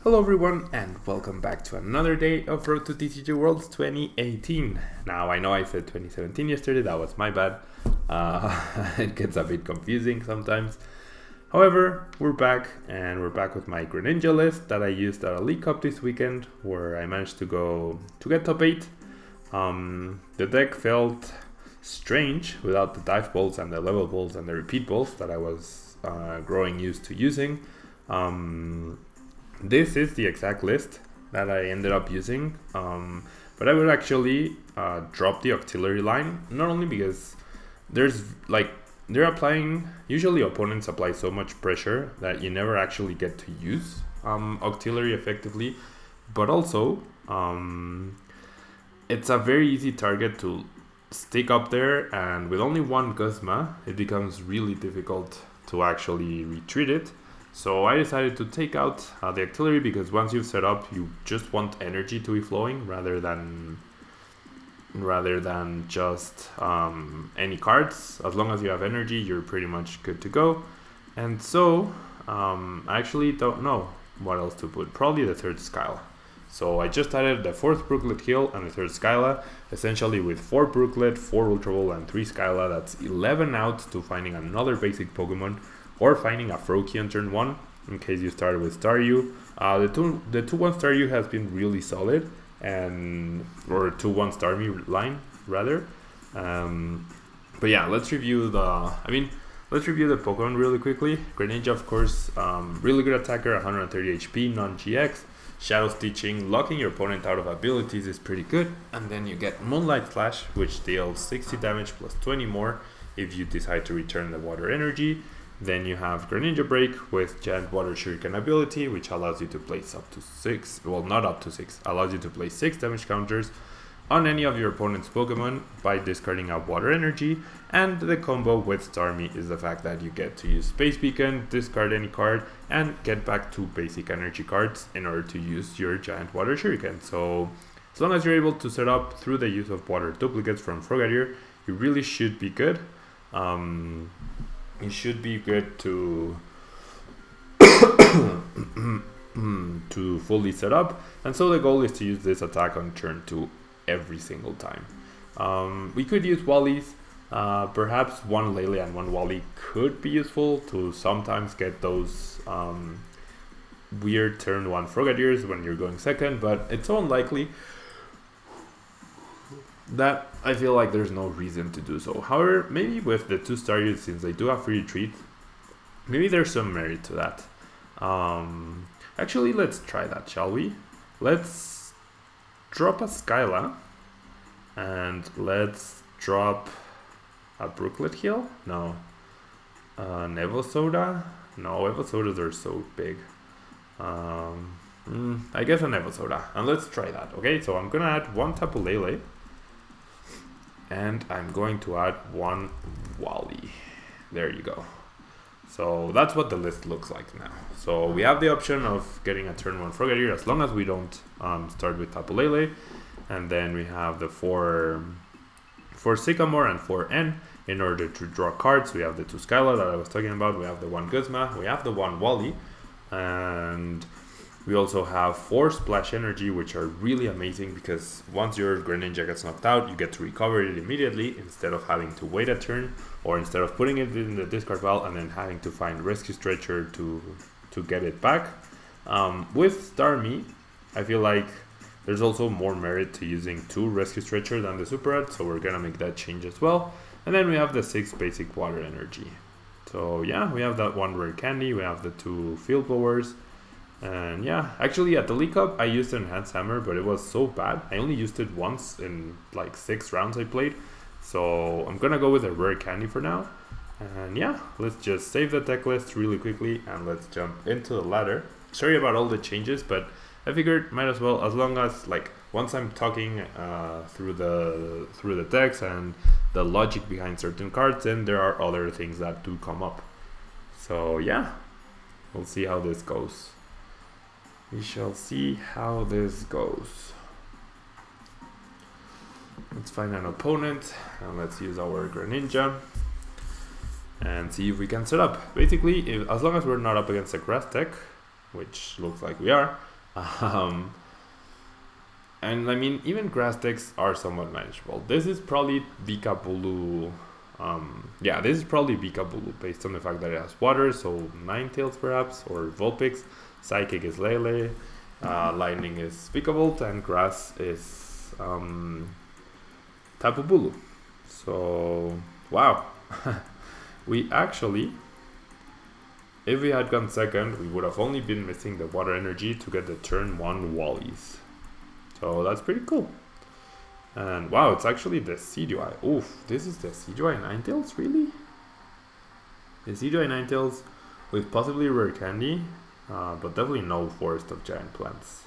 Hello everyone and welcome back to another day of Road to TCG Worlds 2018. Now I know I said 2017 yesterday, that was my bad. It gets a bit confusing sometimes. However, we're back and we're back with my Greninja list that I used at a League Cup this weekend where I managed to get top 8. The deck felt strange without the dive balls and the level balls and the repeat balls that I was growing used to using. This is the exact list that I ended up using, but I would actually drop the auxiliary line, not only because they're applying, usually opponents apply so much pressure that you never actually get to use auxiliary effectively, but also it's a very easy target to stick up there, and with only one Guzma it becomes really difficult to actually retreat it. So I decided to take out the auxiliary because once you've set up, you just want energy to be flowing rather than just any cards. As long as you have energy, you're pretty much good to go. And so I actually don't know what else to put. Probably the third Skyla. So I just added the fourth Brooklet Hill and the third Skyla, essentially with 4 Brooklet, 4 Ultra Ball, and 3 Skyla. That's 11 out to finding another basic Pokemon, or finding a Froakie on turn 1, in case you started with Staryu. The 2-1 Staryu has been really solid, or 2-1 Starmie line, rather. But yeah, let's review the Pokemon really quickly. Greninja, of course, really good attacker, 130 HP, non-GX. Shadow Stitching, locking your opponent out of abilities is pretty good. And then you get Moonlight Slash, which deals 60 damage plus 20 more if you decide to return the water energy. Then you have Greninja Break with Giant Water Shuriken ability, which allows you to place up to 6, well, not up to 6, allows you to place 6 damage counters on any of your opponent's Pokemon by discarding a water energy. And the combo with Starmie is the fact that you get to use Space Beacon, discard any card, and get back 2 basic energy cards in order to use your Giant Water Shuriken. So as long as you're able to set up through the use of water duplicates from Frogadier, you really should be good. You should be good to to fully set up, and so the goal is to use this attack on turn 2 every single time. We could use Wallies, perhaps one Lele and one Wally could be useful to sometimes get those weird turn 1 Frogadiers when you're going second, but it's so unlikely that I feel like there's no reason to do so. However, maybe with the 2 Staryu, since they do have free retreat, maybe there's some merit to that. Actually, let's try that, shall we? Let's drop a Skyla, and let's drop a Brooklet Hill? No. An Evosoda? No, Evosodas are so big. I guess an Evosoda, and let's try that. Okay, so I'm gonna add 1 Tapu Lele, and I'm going to add 1 Wally. There you go. So that's what the list looks like now. So we have the option of getting a turn 1 Frogadier as long as we don't start with Tapu Lele. And then we have the 4 Sycamore and 4 N in order to draw cards. We have the 2 Skyla that I was talking about. We have the 1 Guzma. We have the 1 Wally. And we also have 4 Splash Energy, which are really amazing because once your Greninja gets knocked out, you get to recover it immediately instead of having to wait a turn, or instead of putting it in the discard pile and then having to find Rescue Stretcher to get it back. With Starmie, I feel like there's also more merit to using 2 Rescue Stretcher than the Super Red, so we're gonna make that change as well. And then we have the 6 basic water energy. So yeah, we have that 1 Rare Candy, we have the 2 Field Blowers. And yeah, actually at the League Cup I used an Enhanced Hammer, but it was so bad. I only used it once in like 6 rounds I played. So I'm gonna go with a Rare Candy for now. And yeah, let's just save the deck list really quickly and let's jump into the ladder. Sorry about all the changes, but I figured might as well, as long as like once I'm talking through the decks and the logic behind certain cards, then there are other things that do come up. So yeah, we'll see how this goes. We shall see how this goes. Let's find an opponent and let's use our Greninja and see if we can set up. Basically, as long as we're not up against a grass deck, which looks like we are, Um, and I mean, even grass decks are somewhat manageable. This is probably Vikabulu. Yeah, this is probably Vikabulu based on the fact that it has water, so Ninetales perhaps, or Vulpix. Psychic is Lele, Lightning is Vikavolt, and Grass is Tapu Bulu. So, wow. We actually, if we had gone second, we would have only been missing the water energy to get the turn 1 Wallies. So that's pretty cool. And wow, it's actually the CGI. Oof, this is the CGI Ninetales, really? The CGI Ninetales with possibly Rare Candy, but definitely no Forest of Giant Plants.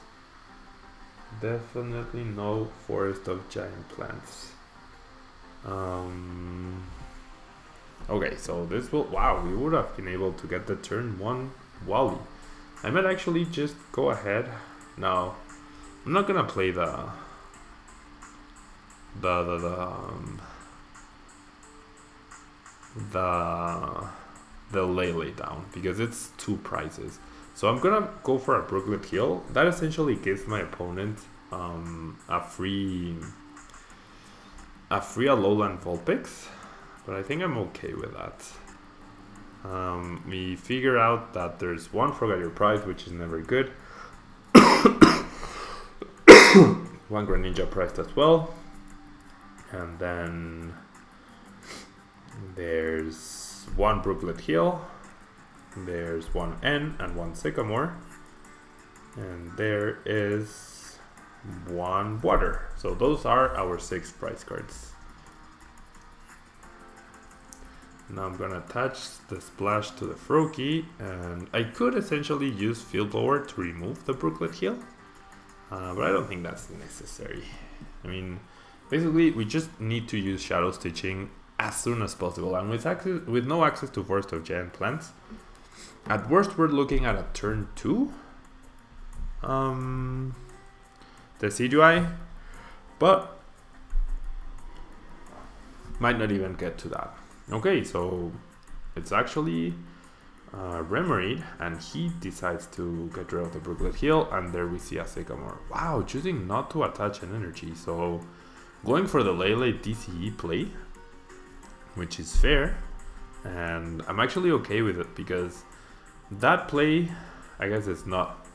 Definitely no Forest of Giant Plants. Okay, so this will, wow, we would have been able to get the turn 1 Wally. I might actually just go ahead. No, I'm not gonna play the Lele down because it's 2 prizes. So I'm gonna go for a Brooklet Hill. That essentially gives my opponent a free Alolan Vulpix, but I think I'm okay with that. We figure out that there's 1 Frogadier prize, which is never good. 1 Greninja priced as well. And then there's 1 Brooklet Hill, there's 1 N and 1 Sycamore, and there is 1 Water. So those are our 6 prize cards. Now I'm gonna attach the Splash to the Froakie, and I could essentially use Field Blower to remove the Brooklet Hill, but I don't think that's necessary. I mean, basically, we just need to use Shadow Stitching as soon as possible, and with no access to Forest of Giant Plants. At worst, we're looking at a turn 2. The CGI, but might not even get to that. Okay, so it's actually Remoraid, and he decides to get rid of the Brooklet Hill, and there we see a Sycamore. Wow, choosing not to attach an energy, so going for the Lele DCE play, which is fair, and I'm actually okay with it because that play, I guess, is not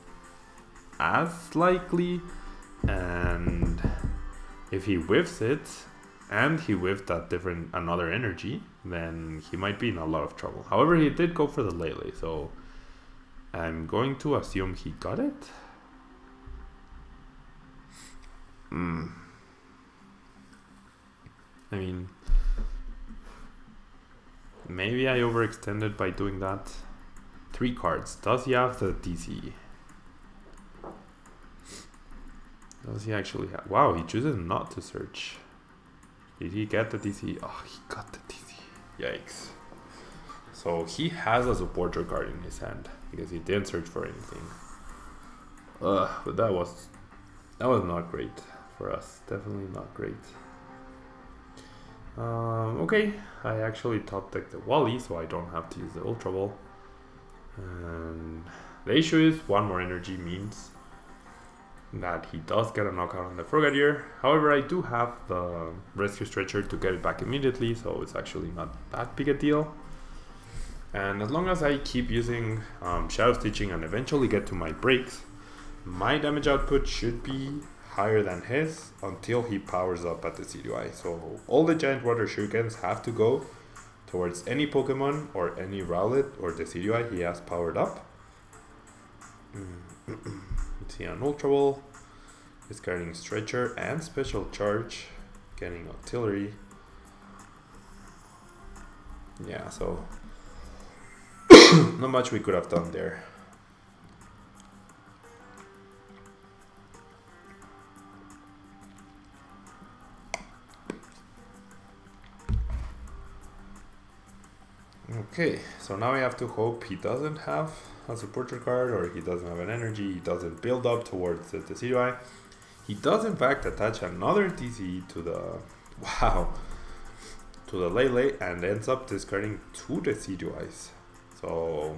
as likely, and if he whiffs it, and he whiffed that another energy, then he might be in a lot of trouble. However, he did go for the Lele, so I'm going to assume he got it. I mean, maybe I overextended by doing that. 3 cards. Does he have the DCE? Does he actually have? Wow, he chooses not to search. Did he get the DCE? Oh, he got the DCE. Yikes. So he has a supporter card in his hand because he didn't search for anything. But that was not great for us. Definitely not great. Okay, I actually top decked the Wally, so I don't have to use the Ultra Ball. And the issue is 1 more energy means that he does get a knockout on the Frogadier. However, I do have the Rescue Stretcher to get it back immediately, so it's actually not that big a deal. And as long as I keep using Shadow Stitching and eventually get to my breaks, my damage output should be higher than his until he powers up at the CGI. So all the Giant Water Shurikens have to go towards any Pokemon or any Rowlet or the CGI he has powered up. Let's see, an Ultra Ball, discarding Stretcher and Special Charge, getting Artillery. Yeah, so not much we could have done there. Okay, so now we have to hope he doesn't have a supporter card, or he doesn't have an energy, he doesn't build up towards the CGI. He does in fact attach another DCE to the, wow, to the Lele, and ends up discarding 2 Decidueyes. So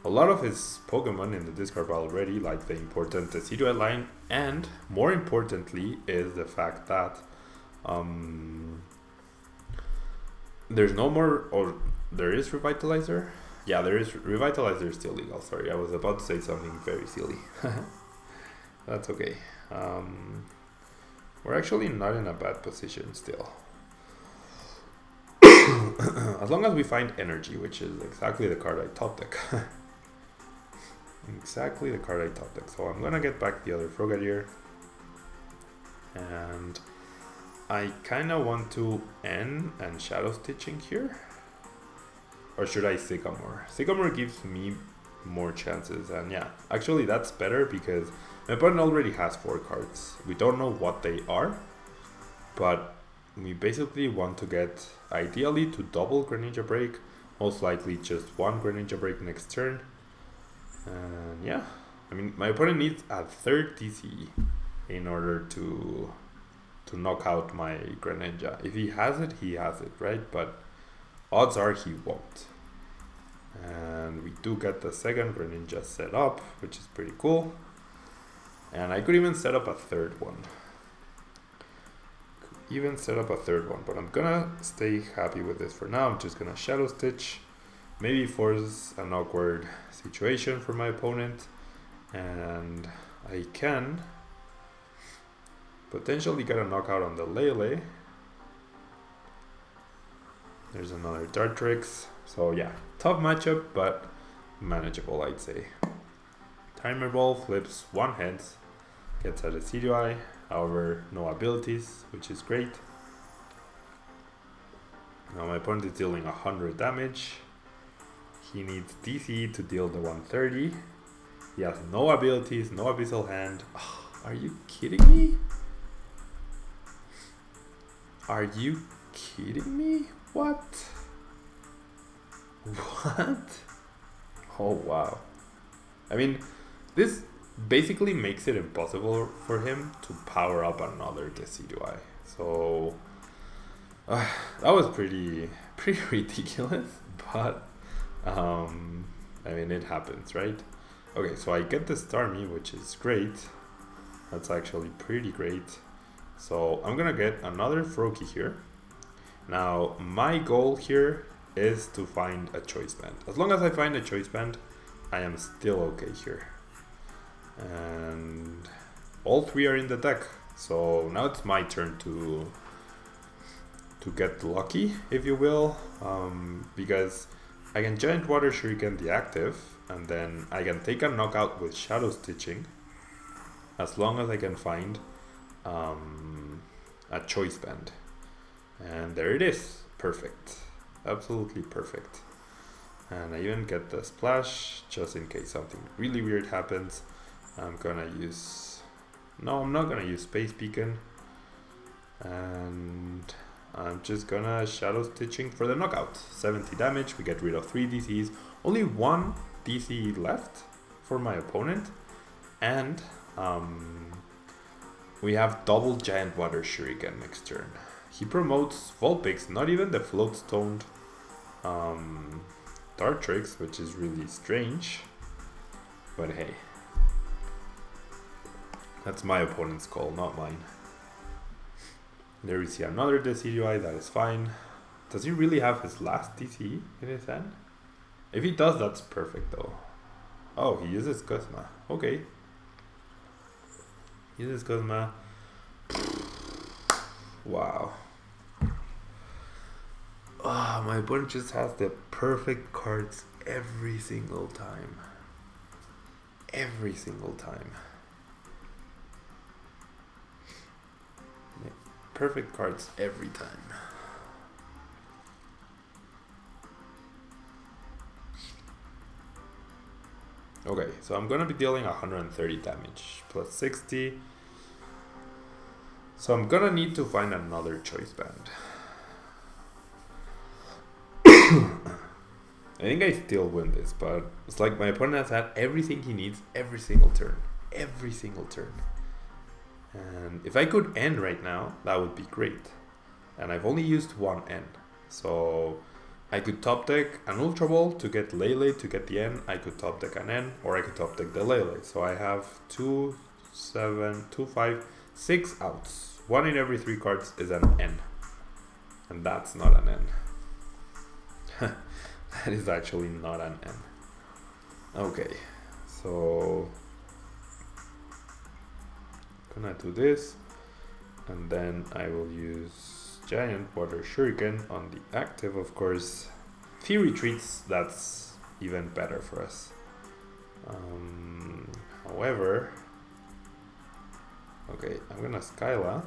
a lot of his Pokemon in the discard pile already, like the important Decidueye line, and more importantly is the fact that there's no more, or there is Revitalizer. Yeah, there is Revitalizer is still legal. Sorry, I was about to say something very silly. That's okay. We're actually not in a bad position still. As long as we find energy, which is exactly the card I top deck. Exactly the card I top deck. So I'm gonna get back the other Frogadier. And I kinda want to N and Shadow Stitching here. Or should I Sycamore? Sycamore gives me more chances, and yeah, actually that's better because my opponent already has 4 cards. We don't know what they are, but we basically want to get, ideally, to double Greninja Break, most likely just 1 Greninja Break next turn. And yeah, I mean, my opponent needs a 3rd TCE in order to knock out my Greninja. If he has it, he has it, right? But odds are he won't. And we do get the 2nd Greninja set up, which is pretty cool. And I could even set up a 3rd one. But I'm gonna stay happy with this for now. I'm just gonna Shadow Stitch, maybe force an awkward situation for my opponent, and I can potentially get a knockout on the Lele. There's another Dartrix. So yeah, tough matchup, but manageable, I'd say. Timer Ball flips 1 heads, gets a Decidueye, however, no abilities, which is great. Now my opponent is dealing 100 damage. He needs DC to deal the 130. He has no abilities, no Abyssal Hand. Oh, are you kidding me? Are you kidding me? What? What? Oh wow. I mean, this basically makes it impossible for him to power up another Decidueye. So that was pretty ridiculous, but I mean, it happens, right? Okay, so I get the Starmie, which is great. That's actually pretty great. So I'm gonna get another Froakie here. Now my goal here is to find a choice band. As long as I find a choice band, I am still okay here. And all 3 are in the deck. So now it's my turn to get lucky, if you will, because I can Giant Water Shuriken the active, and then I can take a knockout with Shadow Stitching, as long as I can find a choice band. And there it is, perfect, absolutely perfect. And I even get the Splash, just in case something really weird happens. I'm gonna use, no, I'm not gonna use Space Beacon, and I'm just gonna Shadow Stitching for the knockout. 70 damage, we get rid of 3 DCs, only 1 DC left for my opponent, and we have double Giant Water Shuriken next turn. He promotes Vulpix, not even the Float Stoned Dartrix, which is really strange, but hey, that's my opponent's call, not mine. There we see another Decidueye, that is fine. Does he really have his last DC in his hand? If he does, that's perfect though. Oh, he uses Guzma. Okay. He uses Guzma. Wow. Oh, my opponent just has the perfect cards every single time. Every single time. Perfect cards every time. Okay, so I'm gonna be dealing 130 damage plus 60. So I'm gonna need to find another choice band. I think I still win this, but it's like my opponent has had everything he needs every single turn. Every single turn. And if I could end right now, that would be great. And I've only used 1 end. So I could top deck an Ultra Ball to get Lele to get the N. I could top deck an N, or I could top deck the Lele. So I have 2, 7, 2, 5, 6 outs. 1 in every 3 cards is an N. And that's not an N. That is actually not an N. Okay, so gonna do this, and then I will use Giant Water Shuriken on the active, of course. If he retreats, that's even better for us. However, okay, I'm gonna Skyla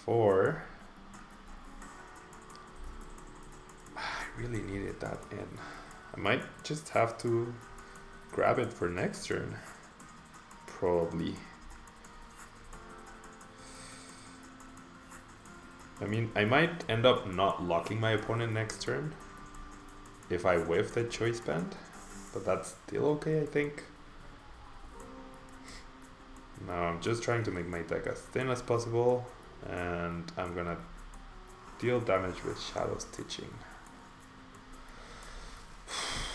for... I really needed that in. I might just have to grab it for next turn. Probably. I mean, I might end up not locking my opponent next turn if I whiff the choice band, but that's still okay, I think. Now I'm just trying to make my deck as thin as possible, and I'm gonna deal damage with Shadow Stitching.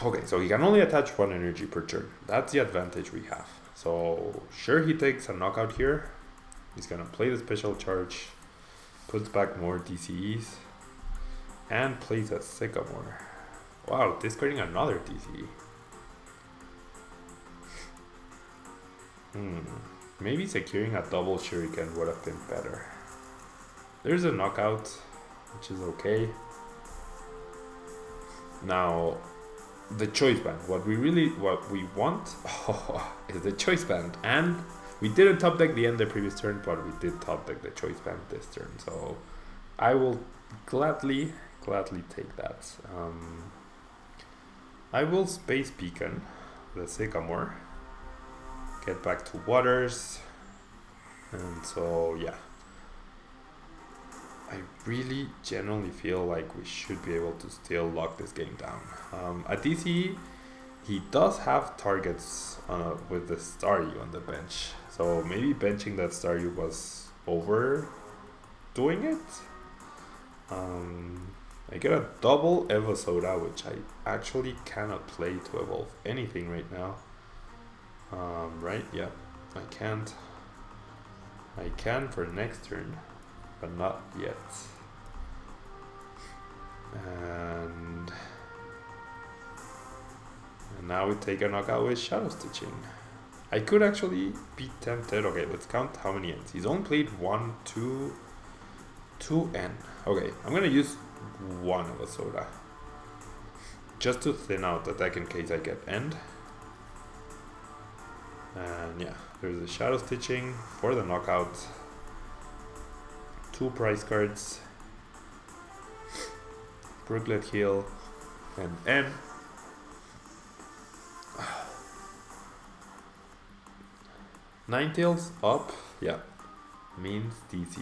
Okay, so he can only attach 1 energy per turn. That's the advantage we have. So sure, he takes a knockout here. He's gonna play the special charge, puts back more DCEs, and plays a Sycamore. Wow, discarding another DCE. Maybe securing a double Shuriken would have been better. There's a knockout, which is okay. Now, the choice band. What we want is the choice band, and we didn't top deck the end the previous turn, but we did top deck the choice band this turn. So I will gladly take that. I will Space Beacon the Sycamore, get back to waters, and so yeah. I really genuinely feel like we should be able to still lock this game down. At DC, he does have targets with the Staryu on the bench. So maybe benching that Staryu was overdoing it. I get a double Evosoda, which I actually cannot play to evolve anything right now. Right? Yeah, I can't. I can for next turn, but not yet. And now we take a knockout with Shadow Stitching. I could actually be tempted. Okay, let's count how many N's. He's only played 1, 2, 2 N. Okay, I'm gonna use 1 of a soda, just to thin out the deck in case I get end. And yeah, there's a Shadow Stitching for the knockout. 2 prize cards, Brooklet Hill, and N. Ninetales up, yeah, means DC.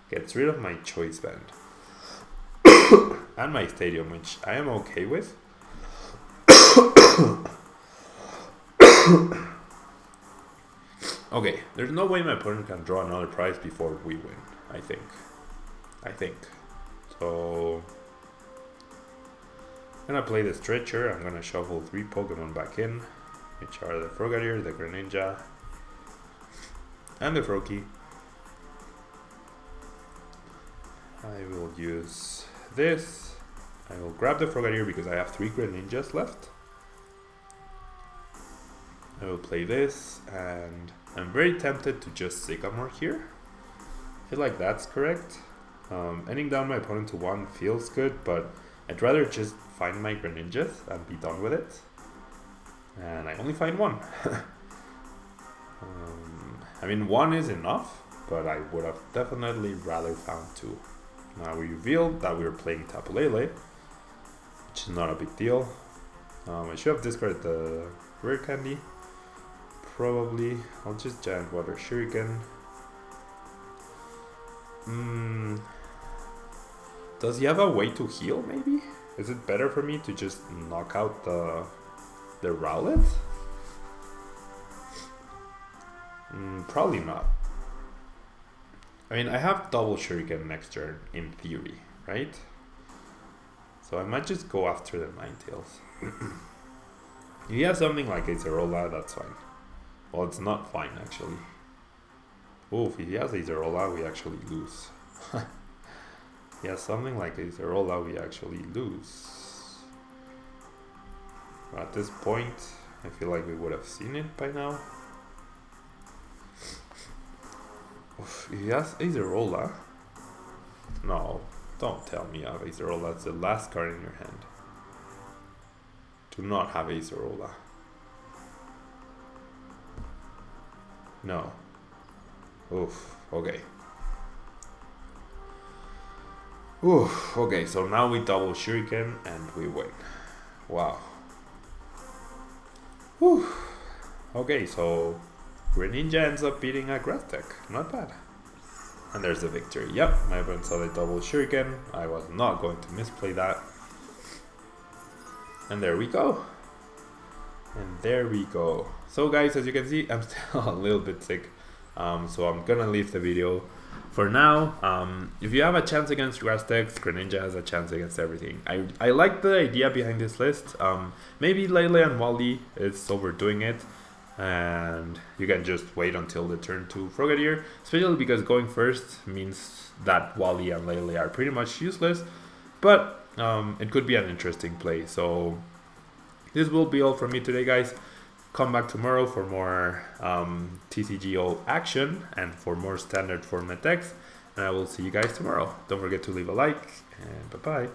Gets rid of my choice band and my stadium, which I am okay with. Okay, there's no way my opponent can draw another prize before we win, I think. So I'm gonna play the Stretcher. I'm gonna shuffle 3 Pokemon back in, which are the Frogadier, the Greninja, and the Froakie. I will use this. I will grab the Frogadier because I have 3 Greninjas left. I will play this, and I'm very tempted to just Sycamore here. I feel like that's correct. Ending down my opponent to 1 feels good, but I'd rather just find my Greninjas and be done with it. And I only find 1. I mean, 1 is enough, but I would have definitely rather found 2. Now we revealed that we were playing Tapu Lele, which is not a big deal. I should have discarded the Rare Candy. Probably. I'll just Giant Water Shuriken. Does he have a way to heal, maybe? Is it better for me to just knock out the Rowlet? Probably not. I mean, I have double Shuriken next turn, in theory, right? So I might just go after the Ninetales. If he has something like Acerola, that's fine. Well, it's not fine actually. Oh, if he has Acerola, we actually lose. He has something like Acerola, we actually lose. At this point, I feel like we would have seen it by now. Oof, if he has Acerola, no, don't tell me you have Acerola. It's the last card in your hand. Do not have Acerola. No. Oof, okay. Oof, okay, so now we double Shuriken and we win. Wow. Whew. Okay, so Greninja ends up beating a grass deck. Not bad. And there's the victory. Yep, my opponent saw the double Shuriken. I was not going to misplay that. And there we go. And there we go. So guys, as you can see, I'm still a little bit sick. So I'm gonna leave the video for now. If you have a chance against grass decks, Greninja has a chance against everything. I like the idea behind this list. Maybe Lele and Wally is overdoing it, and you can just wait until the turn to Frogadier, especially because going first means that Wally and Lele are pretty much useless, but it could be an interesting play. So this will be all from me today, guys. Come back tomorrow for more TCGO action and for more standard format decks, and I will see you guys tomorrow. Don't forget to leave a like, and bye-bye.